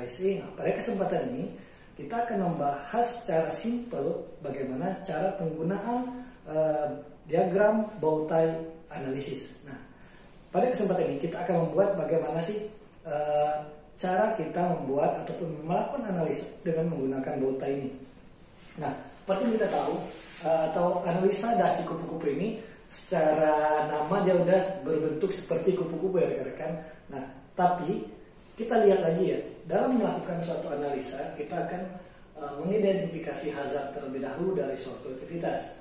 analysis. Nah, pada kesempatan ini kita akan membahas secara simpel bagaimana cara penggunaan diagram bow tie analisis. Nah, pada kesempatan ini kita akan membuat bagaimana sih cara kita membuat ataupun melakukan analisa dengan menggunakan bow tie ini. Nah, seperti kita tahu atau analisa dasi kupu-kupu ini secara nama dia udah berbentuk seperti kupu-kupu ya rekan-rekan. Nah, tapi kita lihat lagi ya, dalam melakukan suatu analisa kita akan mengidentifikasi hazard terlebih dahulu dari suatu aktivitas.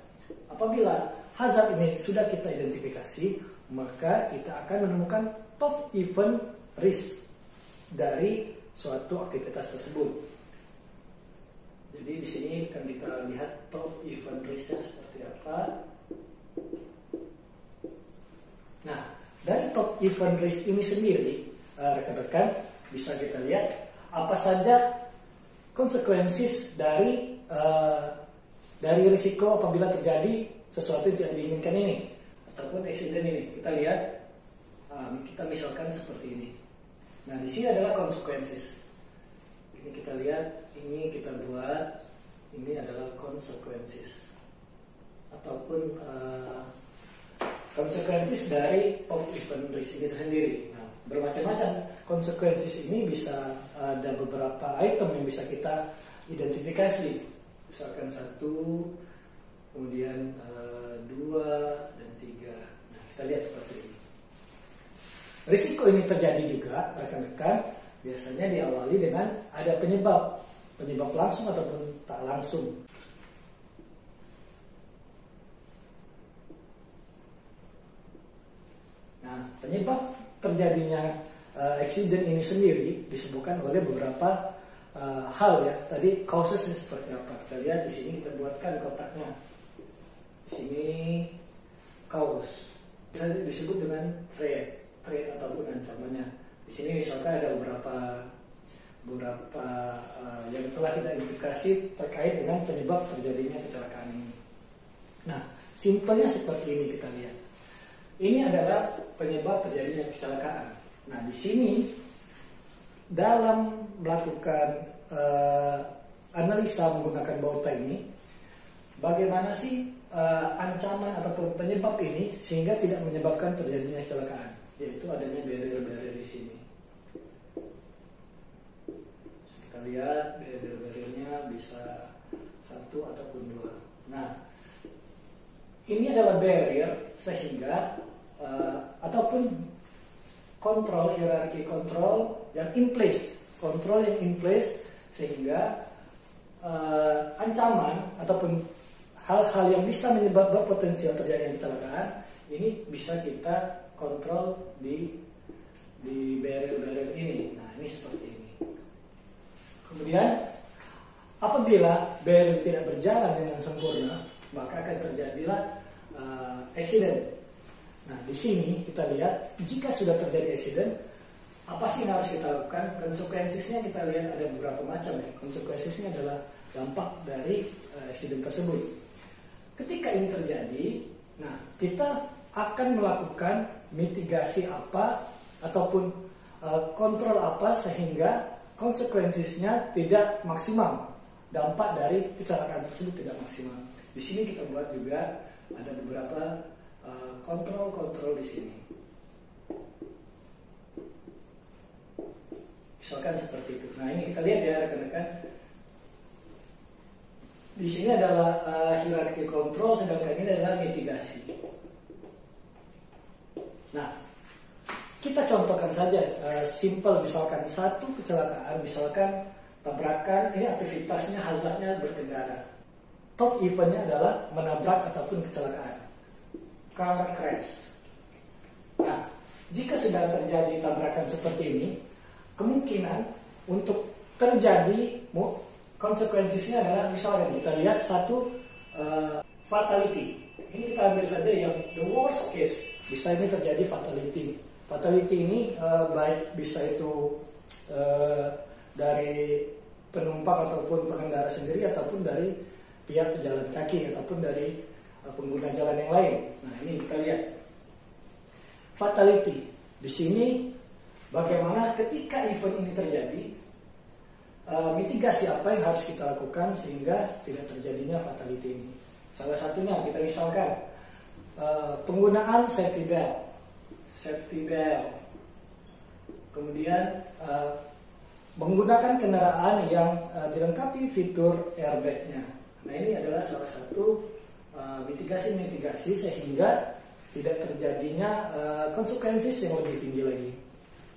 Apabila hazard ini sudah kita identifikasi, maka kita akan menemukan top event risk dari suatu aktivitas tersebut. Jadi di sini akan kita lihat top event risknya seperti apa. Nah, dari top event risk ini sendiri, rekan-rekan bisa kita lihat apa saja konsekuensi dari risiko apabila terjadi sesuatu yang tidak diinginkan ini ataupun accident ini. Kita lihat, kita misalkan seperti ini. Nah, di sini adalah konsekuensi. Ini kita lihat, ini kita buat, ini adalah konsekuensi ataupun konsekuensi dari top event risk itu sendiri. Nah, bermacam-macam konsekuensi ini bisa ada beberapa item yang bisa kita identifikasi. Misalkan 1, kemudian 2 dan 3. Nah, kita lihat seperti ini. Risiko ini terjadi juga rekan-rekan biasanya diawali dengan ada penyebab langsung ataupun tak langsung. Nah, penyebab terjadinya accident ini sendiri disebutkan oleh beberapa hal ya. Tadi causesnya seperti apa? Kita lihat di sini, kita buatkan kotaknya. Di sini cause bisa disebut dengan threat ataupun ancamannya. Di sini misalkan ada beberapa yang telah kita identifikasi terkait dengan penyebab terjadinya kecelakaan ini. Nah, simpelnya seperti ini kita lihat. Ini adalah penyebab terjadinya kecelakaan. Nah, di sini dalam melakukan analisa menggunakan bow tie ini, bagaimana sih ancaman ataupun penyebab ini sehingga tidak menyebabkan terjadinya kecelakaan, yaitu adanya barrier-barrier di sini. Kita lihat barrier-barriernya bisa 1 ataupun 2. Nah, ini adalah barrier sehingga ataupun kontrol, hierarki kontrol yang in place, sehingga ancaman ataupun hal-hal yang bisa menyebabkan potensial terjadinya kecelakaan ini bisa kita kontrol di barrier-barrier ini. Nah, ini seperti ini. Kemudian apabila barrier tidak berjalan dengan sempurna, maka akan terjadilah accident. Nah, di sini kita lihat jika sudah terjadi accident, apa sih yang harus kita lakukan? Konsekuensinya kita lihat ada beberapa macam ya. Konsekuensinya adalah dampak dari accident tersebut. Ketika ini terjadi, nah kita akan melakukan mitigasi apa ataupun kontrol apa sehingga konsekuensinya tidak maksimal. Dampak dari kecelakaan tersebut tidak maksimal. Di sini kita buat juga ada beberapa kontrol di sini. Misalkan seperti itu. Nah, ini kita lihat ya rekan-rekan. Di sini adalah hierarki kontrol, sedangkan ini adalah mitigasi. Nah, kita contohkan saja simple, misalkan satu kecelakaan, misalkan tabrakan, ini aktivitasnya hazardnya berkendara. Top eventnya adalah menabrak ataupun kecelakaan, car crash. Nah, jika sudah terjadi tabrakan seperti ini, kemungkinan untuk terjadi konsekuensinya adalah misalnya kita lihat satu fatality. Ini kita ambil saja yang the worst case, bisa ini terjadi fatality. Fatality ini baik bisa itu dari penumpang ataupun pengendara sendiri ataupun dari pihak pejalan kaki ataupun dari pengguna jalan yang lain. Nah, ini kita lihat fatality. Di sini bagaimana ketika event ini terjadi, mitigasi apa yang harus kita lakukan sehingga tidak terjadinya fatality ini. Salah satunya kita misalkan penggunaan safety belt, kemudian menggunakan kendaraan yang dilengkapi fitur airbag-nya. Nah, ini adalah salah satu mitigasi sehingga tidak terjadinya konsekuensi yang lebih tinggi lagi.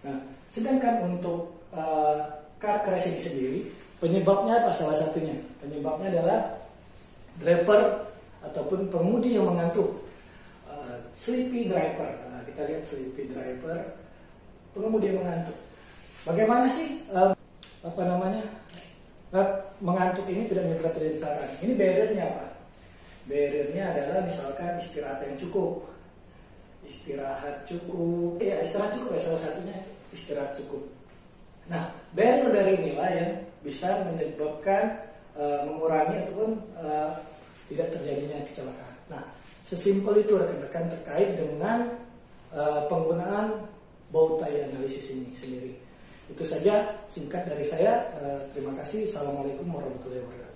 Nah, sedangkan untuk car crash ini sendiri, penyebabnya apa? Salah satunya penyebabnya adalah driver ataupun pengemudi yang mengantuk, sleepy driver. Nah, kita lihat sleepy driver, pengemudi yang mengantuk. Bagaimana sih mengantuk ini tidak menyebabkan terjadi kecelakaan? Ini barriernya apa? Barriernya adalah misalkan istirahat yang cukup. Istirahat cukup ya salah satunya istirahat cukup. Nah, barrier inilah yang bisa menyebabkan mengurangi ataupun tidak terjadinya kecelakaan. Nah, sesimpel itu rekan-rekan terkait dengan penggunaan bow tie analisis ini sendiri. Itu saja singkat dari saya. Terima kasih. Assalamualaikum warahmatullahi wabarakatuh.